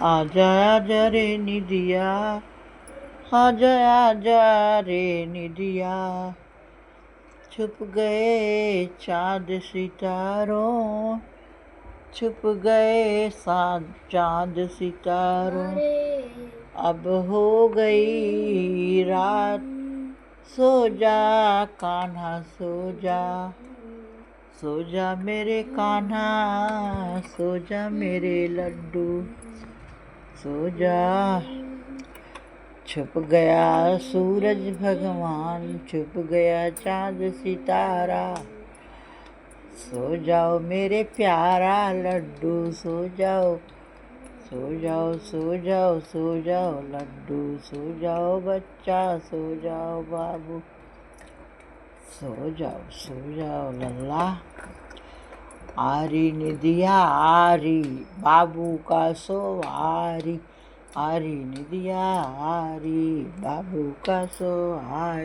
आजा आजा रे निदिया, आजा आजा रे निदिया, छुप गए चाँद सितारों, छुप गए चाँद सितारों, अब हो गई रात, सो जा कान्हा सो जा, सो जा मेरे कान्हा, सो जा मेरे लड्डू, सो जा। छुप गया सूरज भगवान, छुप गया चाँद सितारा, सो जाओ मेरे प्यारा लड्डू, सो जाओ, सो जाओ, सो जाओ, सो जाओ लड्डू, सो जाओ बच्चा, सो जाओ बाबू, सो जाओ लल्ला। आरी निदिया आरी, बाबू का सो आरी, आरी निदिया आरी, बाबू का सो आरी।